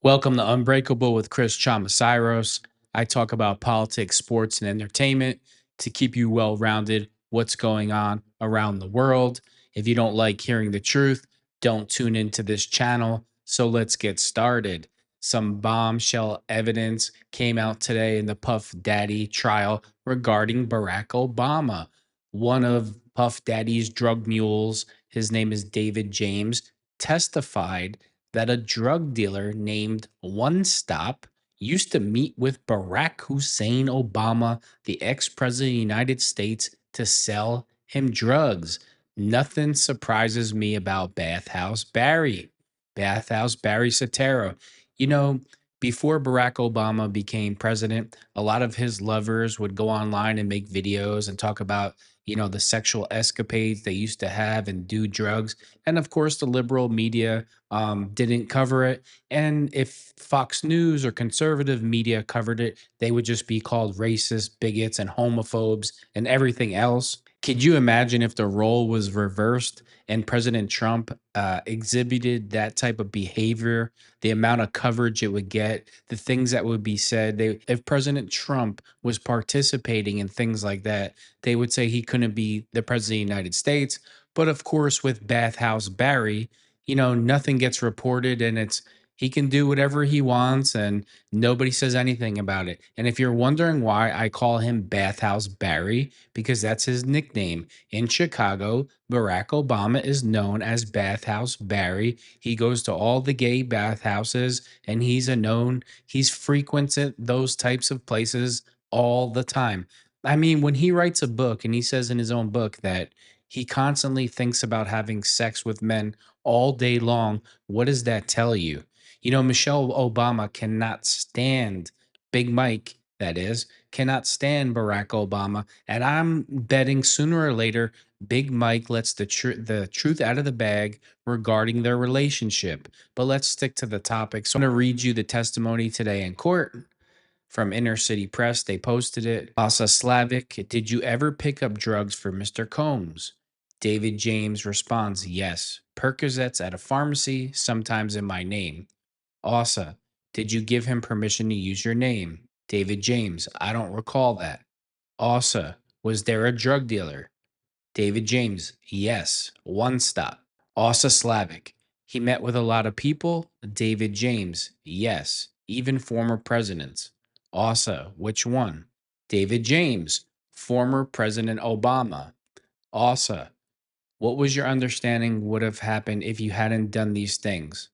Welcome to Unbreakable with Chris Chamasiros. I talk about politics, sports, and entertainment to keep you well rounded what's going on around the world. If you don't like hearing the truth, don't tune into this channel. So let's get started. Some bombshell evidence came out today in the Puff Daddy trial regarding Barack Obama. One of Puff Daddy's drug mules, his name is David James, testified that a drug dealer named One Stop used to meet with Barack Hussein Obama, the ex president of the United States, to sell him drugs. Nothing surprises me about Bathhouse Barry. Bathhouse Barry Sotero. You know, before Barack Obama became president, a lot of his lovers would go online and make videos and talk about, the sexual escapades they used to have and do drugs. And of course, the liberal media didn't cover it. And if Fox News or conservative media covered it, they would just be called racist, bigots, and homophobes and everything else. Could you imagine if the role was reversed and President Trump exhibited that type of behavior, the amount of coverage it would get, the things that would be said? If President Trump was participating in things like that, they would say he couldn't be the president of the United States. But of course, with Bathhouse Barry, nothing gets reported and it's he can do whatever he wants and nobody says anything about it. And if you're wondering why I call him Bathhouse Barry, because that's his nickname. In Chicago, Barack Obama is known as Bathhouse Barry. He goes to all the gay bathhouses and he's frequented those types of places all the time. I mean, when he writes a book and he says in his own book that he constantly thinks about having sex with men all day long. What does that tell you? Michelle Obama cannot stand Big Mike, that is, cannot stand Barack Obama. And I'm betting sooner or later, Big Mike lets the truth out of the bag regarding their relationship. But let's stick to the topic. So I'm going to read you the testimony today in court from Inner City Press. They posted it. Asa Slavic, did you ever pick up drugs for Mr. Combs? David James responds, yes. Percocets at a pharmacy, sometimes in my name. Asa, did you give him permission to use your name? David James, I don't recall that. Asa, was there a drug dealer? David James, yes. One Stop. Asa Slavic, he met with a lot of people. David James, yes. Even former presidents. Asa, which one? David James, former President Obama. Asa, what was your understanding would have happened if you hadn't done these things?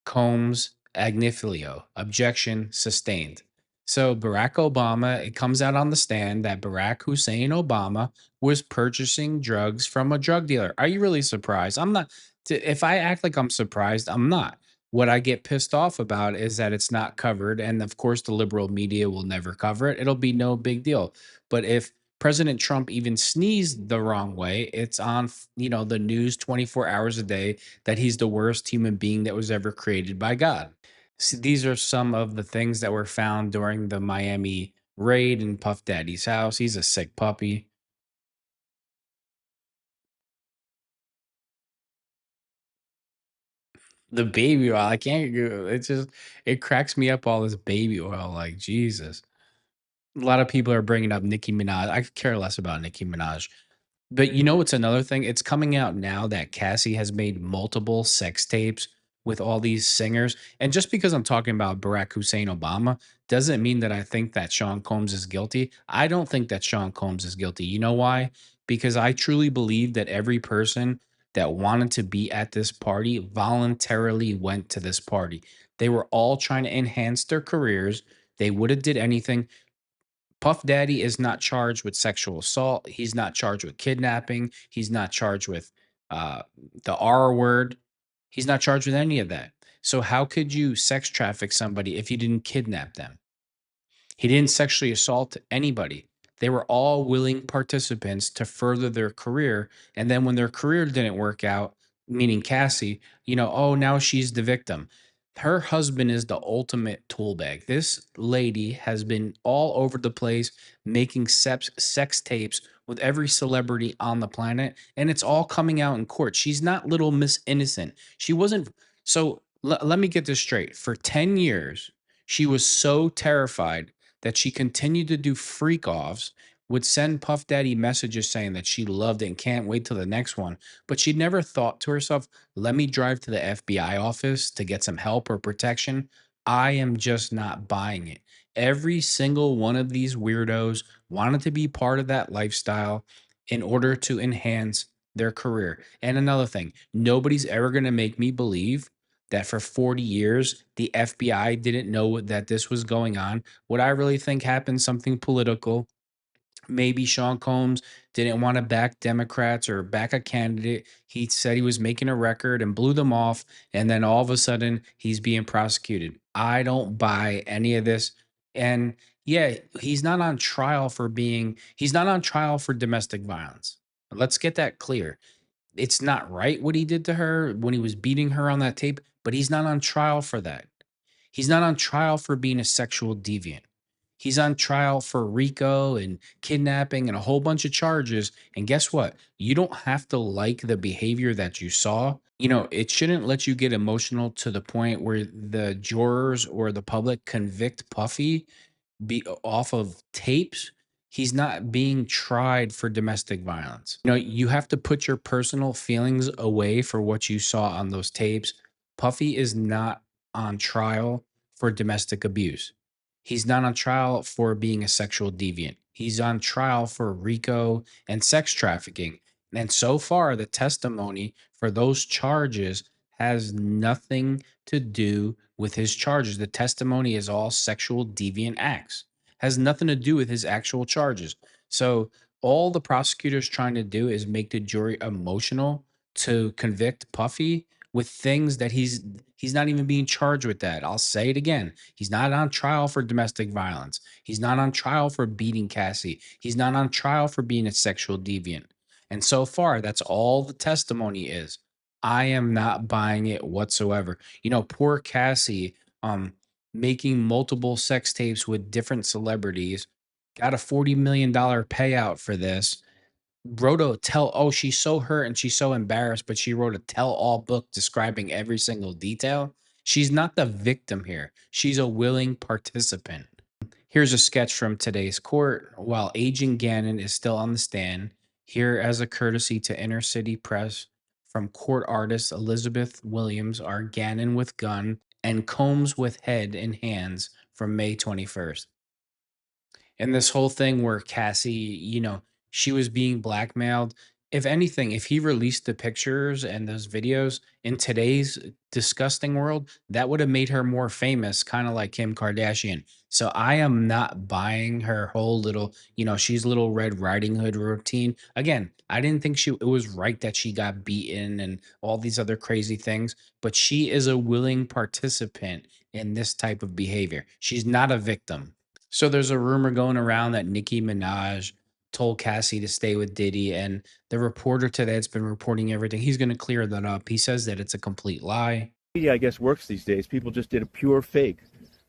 Combs, Agnifilio. Objection sustained. So Barack Obama, it comes out on the stand that Barack Hussein Obama was purchasing drugs from a drug dealer. Are you really surprised? I'm not. If I act like I'm surprised, I'm not. What I get pissed off about is that it's not covered. And of course, the liberal media will never cover it. It'll be no big deal. But if President Trump even sneezed the wrong way, it's on, the news 24 hours a day that he's the worst human being that was ever created by God. See, these are some of the things that were found during the Miami raid in Puff Daddy's house. He's a sick puppy. The baby oil, I can't go. It cracks me up all this baby oil. Like, Jesus. A lot of people are bringing up Nicki Minaj. I could care less about Nicki Minaj. But you know what's another thing? It's coming out now that Cassie has made multiple sex tapes with all these singers. And just because I'm talking about Barack Hussein Obama doesn't mean that I think that Sean Combs is guilty. I don't think that Sean Combs is guilty. You know why? Because I truly believe that every person that wanted to be at this party voluntarily went to this party. They were all trying to enhance their careers. They would have did anything. Puff Daddy is not charged with sexual assault. He's not charged with kidnapping. He's not charged with uh, the R word. He's not charged with any of that. So how could you sex traffic somebody if you didn't kidnap them? He didn't sexually assault anybody. They were all willing participants to further their career. And then when their career didn't work out, meaning Cassie, oh, now she's the victim. Her husband is the ultimate tool bag. This lady has been all over the place making sex tapes with every celebrity on the planet. And it's all coming out in court. She's not little Miss Innocent. She wasn't. So Let me get this straight. For 10 years, she was so terrified that she continued to do freak offs, would send Puff Daddy messages saying that she loved it and can't wait till the next one. But she never thought to herself, let me drive to the FBI office to get some help or protection. I am just not buying it. Every single one of these weirdos wanted to be part of that lifestyle in order to enhance their career. And another thing, nobody's ever going to make me believe that for 40 years the FBI didn't know that this was going on. What I really think happened, something political. Maybe Sean Combs didn't want to back Democrats or back a candidate. He said he was making a record and blew them off. And then all of a sudden, he's being prosecuted. I don't buy any of this. And yeah, he's not on trial for domestic violence. Let's get that clear. It's not right what he did to her when he was beating her on that tape, but he's not on trial for that. He's not on trial for being a sexual deviant. He's on trial for RICO and kidnapping and a whole bunch of charges. And guess what? You don't have to like the behavior that you saw. It shouldn't let you get emotional to the point where the jurors or the public convict Puffy off of tapes. He's not being tried for domestic violence. You have to put your personal feelings away for what you saw on those tapes. Puffy is not on trial for domestic abuse. He's not on trial for being a sexual deviant. He's on trial for RICO and sex trafficking. And so far, the testimony for those charges has nothing to do with his charges. The testimony is all sexual deviant acts, has nothing to do with his actual charges. So, all the prosecutor's trying to do is make the jury emotional to convict Puffy with things that he's not even being charged with that. I'll say it again. He's not on trial for domestic violence. He's not on trial for beating Cassie. He's not on trial for being a sexual deviant. And so far, that's all the testimony is. I am not buying it whatsoever. Poor Cassie, making multiple sex tapes with different celebrities, got a $40 million payout for this. Wrote a tell oh, she's so hurt and she's so embarrassed, but she wrote a tell-all book describing every single detail. She's not the victim here. She's a willing participant. Here's a sketch from today's court. While Agent Gannon is still on the stand, here as a courtesy to Inner City Press from court artist Elizabeth Williams are Gannon with gun and Combs with head in hands from May 21st. And this whole thing where Cassie, she was being blackmailed. If anything, if he released the pictures and those videos in today's disgusting world, that would have made her more famous, kind of like Kim Kardashian. So I am not buying her whole little, she's little Red Riding Hood routine. Again, I didn't think it was right that she got beaten and all these other crazy things, but she is a willing participant in this type of behavior. She's not a victim. So there's a rumor going around that Nicki Minaj told Cassie to stay with Diddy, and the reporter today that's been reporting everything, he's going to clear that up. He says that it's a complete lie. Media, I guess, works these days. People just did a pure fake.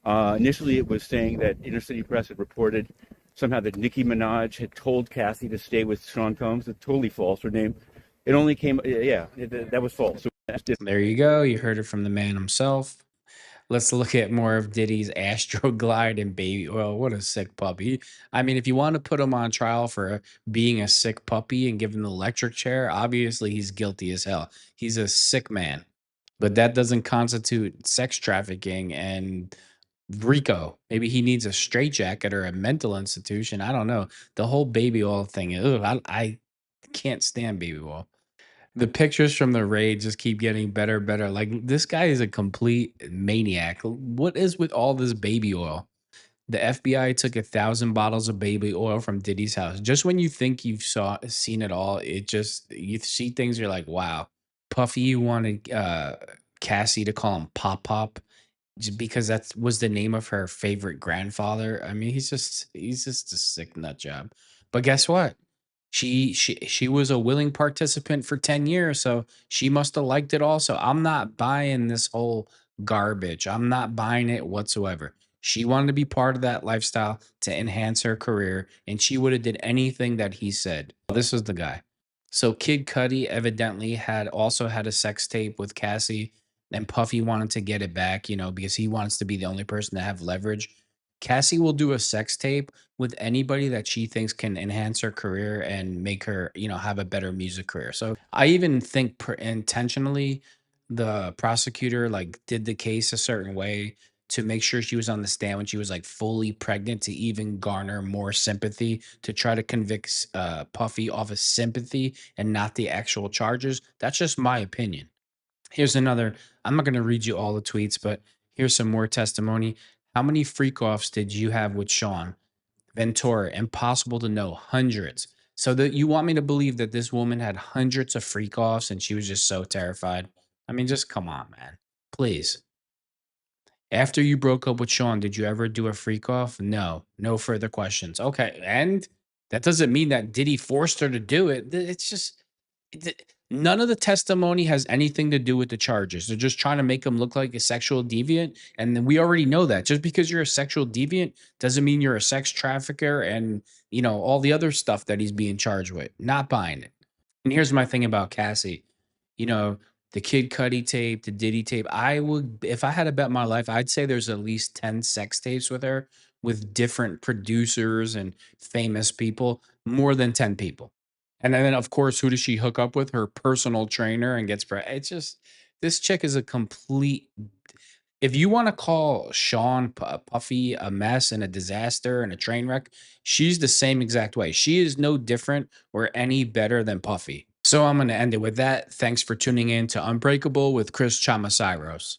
Initially, it was saying that Inner City Press had reported somehow that Nicki Minaj had told Cassie to stay with Sean Combs. It's totally false. Her name, it only came, that was false. So there you go. You heard it from the man himself. Let's look at more of Diddy's Astroglide and baby oil. What a sick puppy. I mean, if you want to put him on trial for being a sick puppy and give him the electric chair, obviously he's guilty as hell. He's a sick man. But that doesn't constitute sex trafficking and RICO. Maybe he needs a straitjacket or a mental institution. I don't know. The whole baby oil thing. Ugh, I can't stand baby oil. The pictures from the raid just keep getting better, better. Like this guy is a complete maniac. What is with all this baby oil? The FBI took 1,000 bottles of baby oil from Diddy's house. Just when you think you've seen it all, you see things. You're like, wow. Puffy wanted Cassie to call him Pop Pop just because that was the name of her favorite grandfather. I mean, he's just a sick nut job. But guess what? She was a willing participant for 10 years, so she must have liked it also. I'm not buying this whole garbage. I'm not buying it whatsoever. She wanted to be part of that lifestyle to enhance her career, and she would have did anything that he said. This was the guy. So Kid Cudi evidently had also had a sex tape with Cassie. and Puffy wanted to get it back, because he wants to be the only person to have leverage. Cassie will do a sex tape with anybody that she thinks can enhance her career and make her, have a better music career. So I even think intentionally the prosecutor like did the case a certain way to make sure she was on the stand when she was like fully pregnant to even garner more sympathy to try to convict Puffy off of sympathy and not the actual charges. That's just my opinion. Here's another. I'm not going to read you all the tweets, but here's some more testimony. How many freak offs did you have with Sean Ventura? Impossible to know. Hundreds. So that you want me to believe that this woman had hundreds of freak offs and she was just so terrified? I mean, just come on, man. Please. After you broke up with Sean, did you ever do a freak off? No. No further questions. Okay. And that doesn't mean that Diddy forced her to do it. It's just none of the testimony has anything to do with the charges. They're just trying to make him look like a sexual deviant. And then we already know that just because you're a sexual deviant doesn't mean you're a sex trafficker and, all the other stuff that he's being charged with. Not buying it. And here's my thing about Cassie. You know, the Kid Cudi tape, the Diddy tape. I would, if I had to bet my life, I'd say there's at least 10 sex tapes with her with different producers and famous people, more than 10 people. And then, of course, who does she hook up with? Her personal trainer and gets, it's just, this chick is a complete, if you want to call Puffy a mess and a disaster and a train wreck, she's the same exact way. She is no different or any better than Puffy. So I'm going to end it with that. Thanks for tuning in to Unbreakable with Chris Chamasiros.